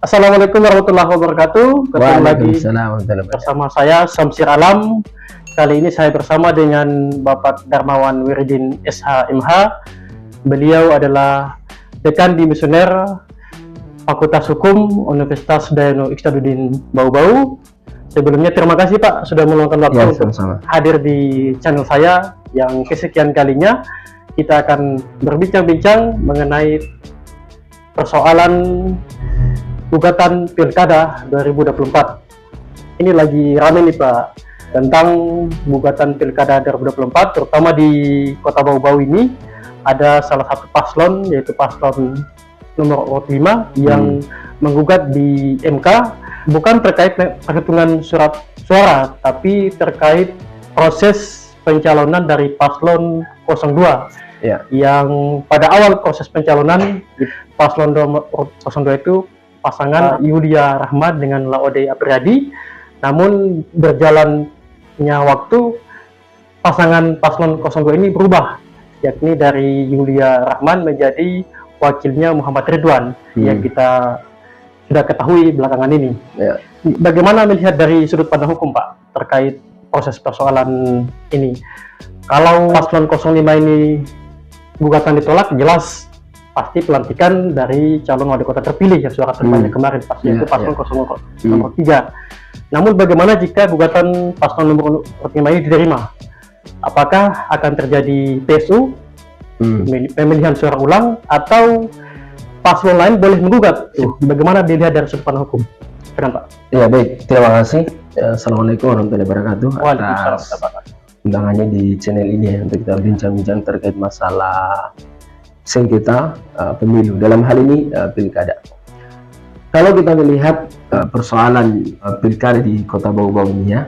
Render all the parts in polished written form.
Assalamualaikum warahmatullahi wabarakatuh. Ketemu lagi Waalaikumsalam warahmatullahi wabarakatuh. bersama saya Samsir Alam. Kali ini saya bersama dengan Bapak Darmawan Wiridin SH.MH. Beliau adalah Dekan Dimisioner Fakultas Hukum Universitas Dayanu Ikhsaduddin Bau-Bau. Sebelumnya terima kasih Pak sudah meluangkan waktu untuk hadir di channel saya yang kesekian kalinya. Kita akan berbincang-bincang mengenai persoalan gugatan Pilkada 2024. Ini lagi rame nih Pak, tentang gugatan Pilkada 2024, terutama di Kota Bau-Bau ini ada salah satu paslon, yaitu paslon nomor 5 yang menggugat di MK, bukan terkait penghitungan surat suara, tapi terkait proses pencalonan dari paslon 02. Ya. Yang pada awal proses pencalonan paslon nomor 02 itu pasangan Yulia Rahmat dengan Laode Apriyadi, namun berjalannya waktu pasangan paslon 02 ini berubah, yakni dari Yulia Rahman menjadi wakilnya Muhammad Ridwan yang kita sudah ketahui belakangan ini. Ya. Bagaimana melihat dari sudut pandang hukum Pak terkait proses persoalan ini? Kalau paslon 05 ini gugatan ditolak, jelas pasti pelantikan dari calon wali kota terpilih yang suara terbanyak kemarin, pasti itu paslon 03. Namun bagaimana jika gugatan paslon nomor 5 ini diterima? Apakah akan terjadi PSU, pemilihan suara ulang, atau paslon lain boleh menggugat? Bagaimana dilihat dari sudut pandang hukum? Silakan Pak. Ya baik, terima kasih. Assalamualaikum warahmatullahi wabarakatuh atas undangannya di channel ini untuk kita bincang-bincang terkait masalah sengketa pemilu, dalam hal ini pilkada. Kalau kita melihat persoalan pilkada di Kota Bau-Bau ini ya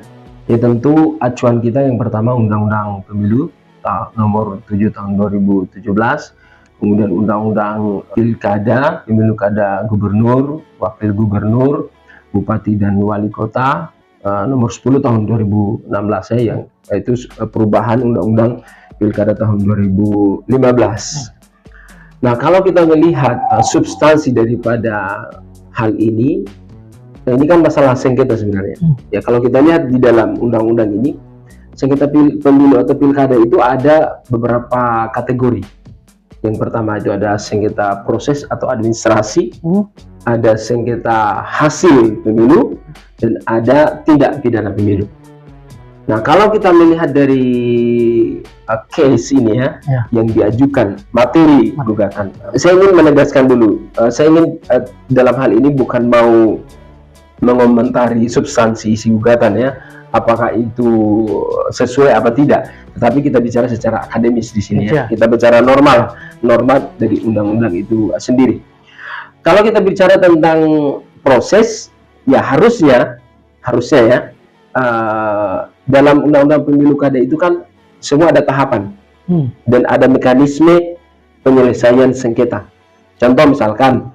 tentu acuan kita yang pertama Undang-Undang Pemilu nomor 7 tahun 2017, kemudian Undang-Undang Pilkada, Pemilu Kada Gubernur, Wakil Gubernur, Bupati dan Wali Kota nomor 10 tahun 2016 ya, yang itu perubahan Undang-Undang Pilkada tahun 2015. Nah, kalau kita melihat substansi daripada hal ini, nah ini kan masalah sengketa sebenarnya. Ya, kalau kita lihat di dalam undang-undang ini, sengketa pemilu atau pilkada itu ada beberapa kategori. Yang pertama itu ada sengketa proses atau administrasi, ada sengketa hasil pemilu, dan ada tindak pidana pemilu. Nah, kalau kita melihat dari case ini ya, yang diajukan materi gugatan, saya ingin menegaskan dulu, saya ingin dalam hal ini bukan mau mengomentari substansi isi gugatan ya, apakah itu sesuai apa tidak, tetapi kita bicara secara akademis di sini ya. Kita bicara norma dari undang-undang itu sendiri. Kalau kita bicara tentang proses, ya harusnya ya dalam undang-undang pemilu kada itu kan semua ada tahapan dan ada mekanisme penyelesaian sengketa. Contoh misalkan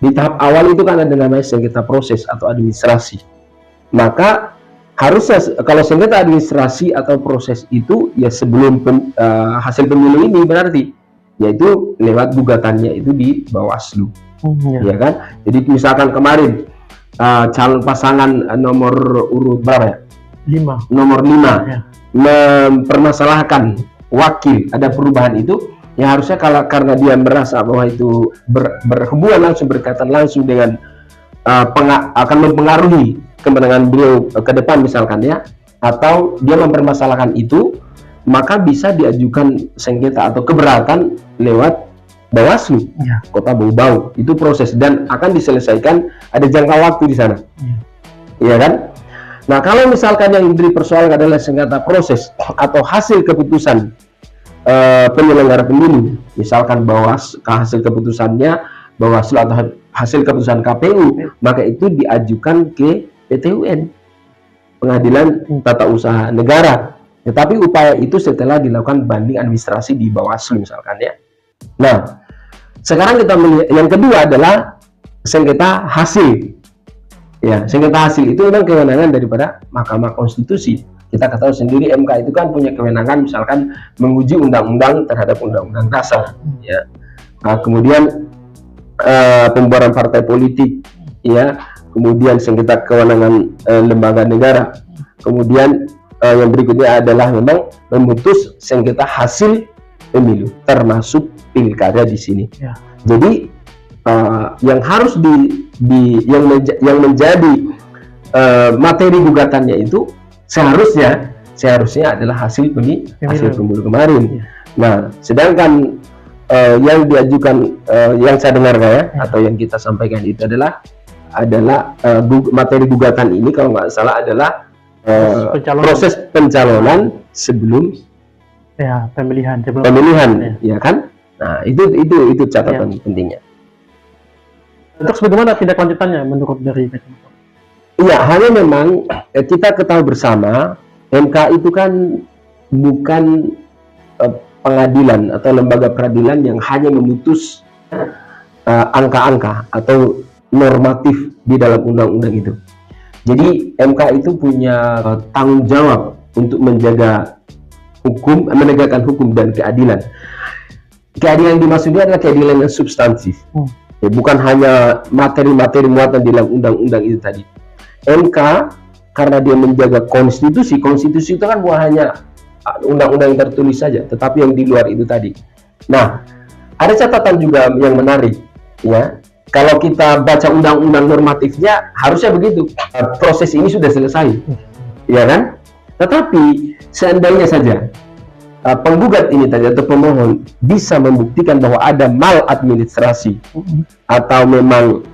di tahap awal itu kan ada namanya sengketa proses atau administrasi. Maka harusnya kalau sengketa administrasi atau proses itu ya sebelum hasil pemilu ini berarti yaitu lewat gugatannya itu di Bawaslu. Ya kan? Jadi misalkan kemarin calon pasangan nomor urut berapa ya? Nomor 5 mempermasalahkan wakil, ada perubahan itu ya harusnya karena dia merasa bahwa itu berhubungan langsung, berkaitan langsung dengan akan mempengaruhi kemenangan beliau ke depan misalkan ya, atau dia mempermasalahkan itu, maka bisa diajukan sengketa atau keberatan lewat Bawaslu Kota Bau-Bau. Itu proses dan akan diselesaikan, ada jangka waktu di sana. Iya kan? Nah, kalau misalkan yang dipersoalkan adalah sengketa proses atau hasil keputusan penyelenggara pemilu, misalkan hasil keputusannya Bawaslu atau hasil keputusan KPU, maka itu diajukan ke PT UN, Pengadilan Tata Usaha Negara. Tetapi upaya itu setelah dilakukan banding administrasi di Bawaslu misalkan ya. Nah, sekarang kita melihat yang kedua adalah sengketa hasil. Ya, sengketa hasil itu memang kewenangan daripada Mahkamah Konstitusi. Kita ketahui sendiri MK itu kan punya kewenangan misalkan menguji undang-undang terhadap undang-undang dasar. Ya. Nah, kemudian pembubaran partai politik ya, kemudian sengketa kewenangan lembaga negara, kemudian yang berikutnya adalah memang memutus sengketa hasil pemilu, termasuk pilkada di sini. Ya. Jadi yang harus yang menjadi materi gugatannya itu seharusnya adalah hasil pemilu kemarin. Ya. Nah, sedangkan yang diajukan yang saya dengar ya, atau yang kita sampaikan itu adalah materi gugatan ini kalau nggak salah adalah proses pencalonan sebelum pemilihan, ya kan? Nah, itu catatan pentingnya. Terus bagaimana tindak lanjutannya menurut dari kacamata? Iya, hanya memang kita ketahui bersama MK itu kan bukan pengadilan atau lembaga peradilan yang hanya memutus angka-angka atau normatif di dalam undang-undang itu. Jadi MK itu punya tanggung jawab untuk menjaga hukum, menegakkan hukum dan keadilan. Keadilan yang dimaksudnya adalah keadilan yang substantif. Ya, bukan hanya materi-materi muatan di dalam undang-undang itu tadi. MK karena dia menjaga konstitusi itu kan bukan hanya undang-undang yang tertulis saja, tetapi yang di luar itu tadi. Nah, ada catatan juga yang menarik, ya. Kalau kita baca undang-undang normatifnya, harusnya begitu. Proses ini sudah selesai, ya kan? Tetapi seandainya saja penggugat ini tadi atau pemohon bisa membuktikan bahwa ada maladministrasi atau memang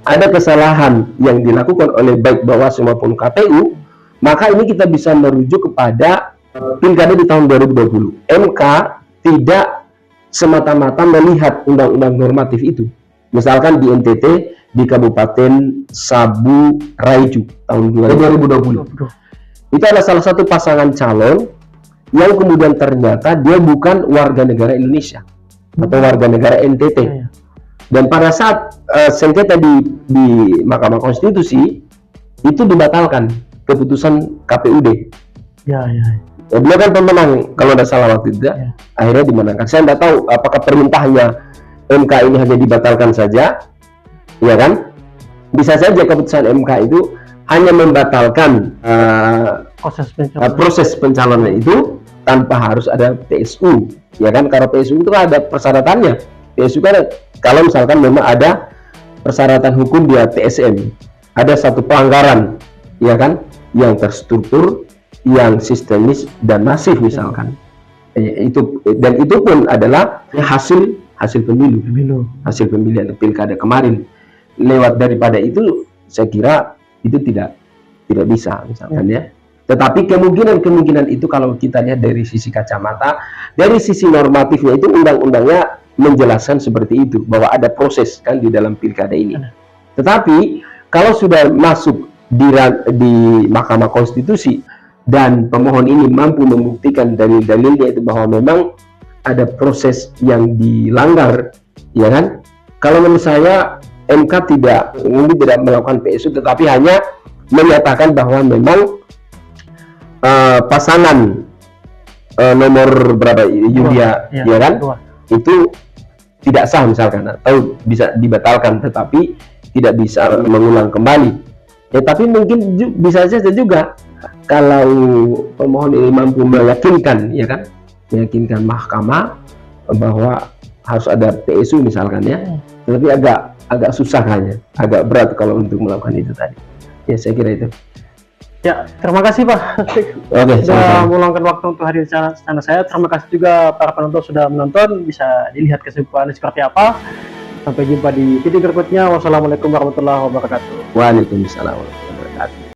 ada kesalahan yang dilakukan oleh baik Bawaslu maupun KPU, maka ini kita bisa merujuk kepada pilkada di tahun 2020. MK tidak semata-mata melihat undang-undang normatif itu. Misalkan di NTT, di Kabupaten Sabu Raiju tahun 2020. Itu adalah salah satu pasangan calon yang kemudian ternyata dia bukan warga negara Indonesia atau warga negara NTT. Dan pada saat sengketa di Mahkamah Konstitusi itu dibatalkan keputusan KPUD. Ya, beliau kan pemenang kalau tidak salah waktu itu, akhirnya dimenangkan. Saya tidak tahu apakah perintahnya MK ini hanya dibatalkan saja, ya kan? Bisa saja keputusan MK itu hanya membatalkan proses pencalonan itu tanpa harus ada PSU, ya kan? Karena PSU itu kan ada persyaratannya. PSU kan kalau misalkan memang ada persyaratan hukum dia TSM, ada satu pelanggaran, ya kan, yang terstruktur, yang sistemis dan masif misalkan. Itu dan itu pun adalah hasil pemilu, hasil pemilihan pilkada kemarin. Lewat daripada itu, saya kira itu tidak bisa misalkan ya. Tetapi kemungkinan itu kalau kita lihat dari sisi kacamata, dari sisi normatifnya itu undang-undangnya menjelaskan seperti itu, bahwa ada proses kan di dalam pilkada ini. Tetapi kalau sudah masuk di Mahkamah Konstitusi dan pemohon ini mampu membuktikan dalil-dalilnya itu bahwa memang ada proses yang dilanggar, ya kan? Kalau menurut saya MK tidak melakukan PSU, tetapi hanya menyatakan bahwa memang pasangan nomor berapa Yulia, ya kan? Itu tidak sah misalkan, atau bisa dibatalkan tetapi tidak bisa mengulang kembali. Ya, tapi mungkin bisa saja juga kalau pemohon ini mampu meyakinkan, ya kan, meyakinkan mahkamah bahwa harus ada PSU misalkan ya, tetapi agak susah kayaknya, agak berat kalau untuk melakukan itu tadi. Ya, saya kira itu. Ya, terima kasih Pak. Oke, sudah meluangkan waktu untuk hadir di channel saya. Terima kasih juga para penonton sudah menonton. Bisa dilihat kesimpulannya seperti apa. Sampai jumpa di video berikutnya. Wassalamualaikum warahmatullahi wabarakatuh. Waalaikumsalam warahmatullahi wabarakatuh.